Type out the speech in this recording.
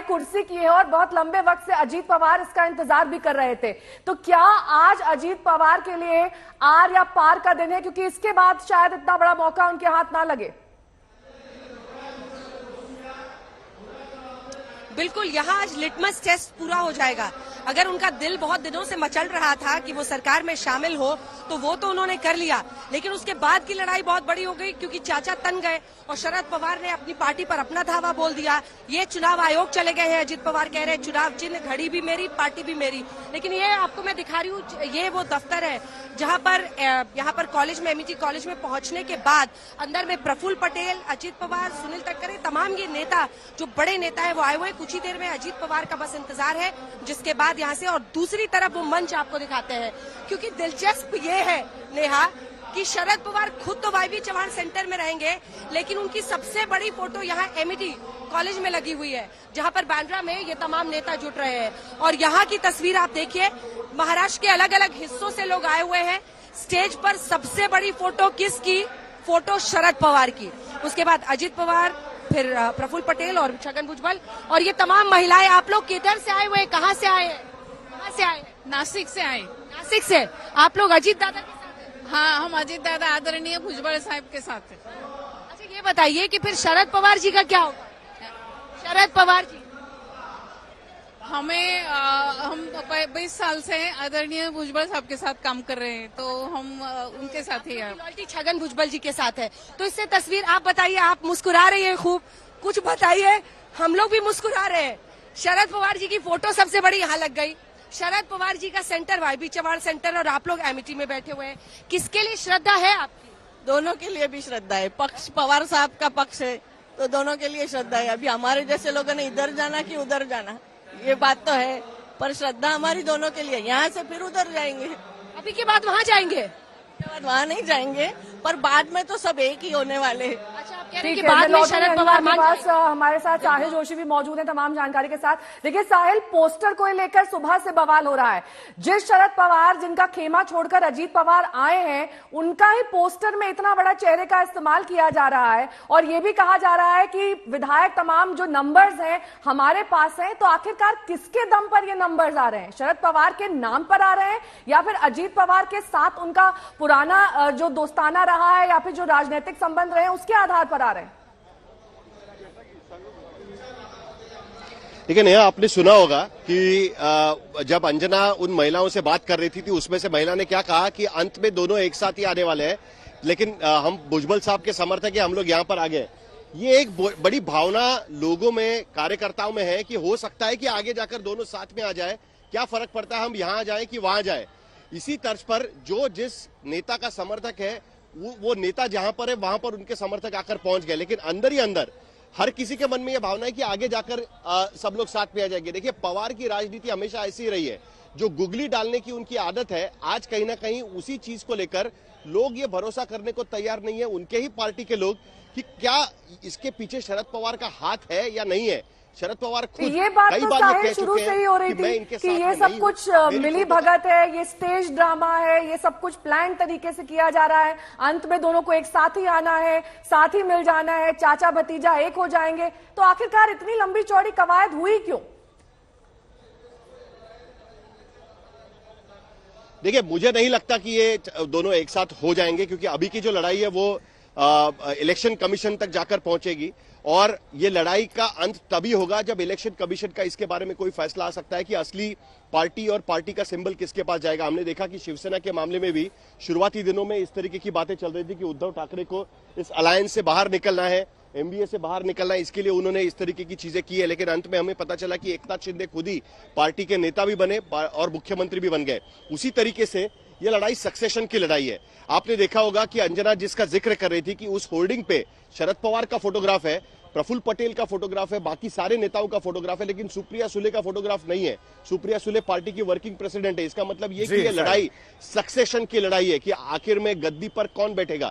कुर्सी की है और बहुत लंबे वक्त से अजीत पवार इसका इंतजार भी कर रहे थे। तो क्या आज अजीत पवार के लिए आर या पार का दिन है, क्योंकि इसके बाद शायद इतना बड़ा मौका उनके हाथ ना लगे? बिल्कुल, यहाँ आज लिटमस टेस्ट पूरा हो जाएगा। अगर उनका दिल बहुत दिनों से मचल रहा था कि वो सरकार में शामिल हो, तो वो तो उन्होंने कर लिया, लेकिन उसके बाद की लड़ाई बहुत बड़ी हो गई, क्योंकि चाचा तन गए और शरद पवार ने अपनी पार्टी पर अपना धावा बोल दिया। ये चुनाव आयोग चले गए हैं, अजीत पवार कह रहे हैं चुनाव चिन्ह घड़ी भी मेरी, पार्टी भी मेरी। लेकिन ये आपको मैं दिखा रही हूँ, ये वो दफ्तर है जहाँ पर यहाँ पर कॉलेज में, एमईटी कॉलेज में पहुंचने के बाद अंदर में प्रफुल्ल पटेल, अजीत पवार, सुनील तटकरे, तमाम ये नेता, जो बड़े नेता है, वो आए हुए। कुछ ही देर में अजीत पवार का बस इंतजार है, जिसके बाद यहाँ से और दूसरी तरफ वो मंच आपको दिखाते हैं। क्योंकि दिलचस्प ये है नेहा कि शरद पवार खुद तो वाईवी चौहान सेंटर में रहेंगे, लेकिन उनकी सबसे बड़ी फोटो यहाँ एमईटी कॉलेज में लगी हुई है, जहाँ पर बांद्रा में ये तमाम नेता जुट रहे हैं। और यहाँ की तस्वीर आप देखिए, महाराष्ट्र के अलग अलग हिस्सों से लोग आए हुए हैं। स्टेज पर सबसे बड़ी फोटो किसकी? फोटो शरद पवार की, उसके बाद अजीत पवार, फिर प्रफुल्ल पटेल और छगन भुजबल और ये तमाम महिलाएं। आप लोग किधर से आए हुए, कहाँ से आए हैं? कहाँ से आए? नासिक से आए। नासिक से। आप लोग अजीत दादा के साथ हैं? हाँ, हम अजीत दादा आदरणीय भुजबल साहब के साथ हैं। अच्छा, ये बताइए कि फिर शरद पवार जी का क्या होगा? शरद पवार जी, हम 20 साल से आदरणीय भुजबल साहब के साथ काम कर रहे हैं, तो हम उनके साथ ही हैं। लॉयल्टी छगन भुजबल जी के साथ है, तो इससे तस्वीर आप बताइए। आप मुस्कुरा रही हैं खूब, कुछ बताइए। हम लोग भी मुस्कुरा रहे हैं। शरद पवार जी की फोटो सबसे बड़ी यहाँ लग गई। शरद पवार जी का सेंटर वाईवी चौहान सेंटर, और आप लोग एमईटी में बैठे हुए हैं। किसके लिए श्रद्धा है आपकी? दोनों के लिए भी श्रद्धा है। पक्ष पवार साहब का पक्ष है, तो दोनों के लिए श्रद्धा है। अभी हमारे जैसे लोगों ने इधर जाना कि उधर जाना, ये बात तो है, पर श्रद्धा हमारी दोनों के लिए। यहाँ से फिर उधर जाएंगे, अभी के बाद वहाँ जाएंगे? बाद वहाँ नहीं जाएंगे, पर बाद में तो सब एक ही होने वाले हैं। अच्छा, आप कह रहे हैं कि बाद में शरद पवार मान पास हमारे साथ साहिल जोशी भी मौजूद हैं तमाम जानकारी के साथ। देखिए साहिल, पोस्टर को लेकर सुबह से बवाल हो रहा है। जिस शरद पवार जिनका खेमा छोड़कर अजीत पवार आए हैं, उनका ही पोस्टर में इतना बड़ा चेहरे का इस्तेमाल किया जा रहा है, और ये भी कहा जा रहा है कि विधायक तमाम जो नंबर्स हैं हमारे पास हैं। तो आखिरकार किसके दम पर ये नंबर्स आ रहे हैं? शरद पवार के नाम पर आ रहे हैं, या फिर अजीत पवार के साथ उनका पुराना जो दोस्ताना रहा है, या फिर जो राजनीतिक संबंध रहे हैं उसके आधार पर आ रहे हैं? लेकिन यह आपने सुना होगा कि जब अंजना उन महिलाओं से बात कर रही थी, उसमें से महिला ने क्या कहा कि अंत में दोनों एक साथ ही आने वाले हैं, लेकिन हम भुजबल साहब के समर्थक हैं, हम लोग यहां पर आ गए। ये एक बड़ी भावना लोगों में, कार्यकर्ताओं में है कि हो सकता है कि आगे जाकर दोनों साथ में आ जाए, क्या फर्क पड़ता है हम यहां जाए कि वहां जाए। इसी तर्ज पर जो जिस नेता का समर्थक है, वो नेता जहां पर है वहां पर उनके समर्थक आकर पहुंच गए। लेकिन अंदर ही अंदर हर किसी के मन में यह भावना है कि आगे जाकर सब लोग साथ में आ जाएंगे। देखिए, पवार की राजनीति हमेशा ऐसी रही है, जो गुगली डालने की उनकी आदत है, आज कहीं ना कहीं उसी चीज को लेकर लोग ये भरोसा करने को तैयार नहीं है, उनके ही पार्टी के लोग, कि क्या इसके पीछे शरद पवार का हाथ है या नहीं है। शरद पवार खुद ये बात कई तो बार साहिल शुरू से ही हो रही थी कि ये सब कुछ मिली भगत है, ये स्टेज ड्रामा है, ये सब कुछ प्लान तरीके से किया जा रहा है। अंत में दोनों को एक साथ ही आना है, साथ ही मिल जाना है, चाचा भतीजा एक हो जाएंगे। तो आखिरकार इतनी लंबी चौड़ी कवायद हुई क्यों? देखिए, मुझे नहीं लगता कि ये दोनों एक साथ हो जाएंगे, क्योंकि अभी की जो लड़ाई है वो इलेक्शन कमीशन तक जाकर पहुंचेगी, और ये लड़ाई का अंत तभी होगा जब इलेक्शन कमीशन का इसके बारे में कोई फैसला आ सकता है कि असली पार्टी और पार्टी का सिंबल किसके पास जाएगा। हमने देखा कि शिवसेना के मामले में भी शुरुआती दिनों में इस तरीके की बातें चल रही थी कि उद्धव ठाकरे को इस अलायंस से बाहर निकलना है, एमबीए से बाहर निकलना है, इसके लिए उन्होंने इस तरीके की चीजें की है। लेकिन अंत में हमें पता चला कि एकनाथ शिंदे खुद ही पार्टी के नेता भी बने और मुख्यमंत्री भी बन गए। उसी तरीके से ये लड़ाई सक्सेशन की लड़ाई है। आपने देखा होगा कि अंजना जिसका जिक्र कर रही थी कि उस होर्डिंग पे शरद पवार का फोटोग्राफ है, प्रफुल्ल पटेल का फोटोग्राफ है, बाकी सारे नेताओं का फोटोग्राफ है, लेकिन सुप्रिया सुले का फोटोग्राफ नहीं है। सुप्रिया सुले पार्टी की वर्किंग प्रेसिडेंट है। इसका मतलब ये कि ये लड़ाई सक्सेशन की लड़ाई है कि आखिर में गद्दी पर कौन बैठेगा।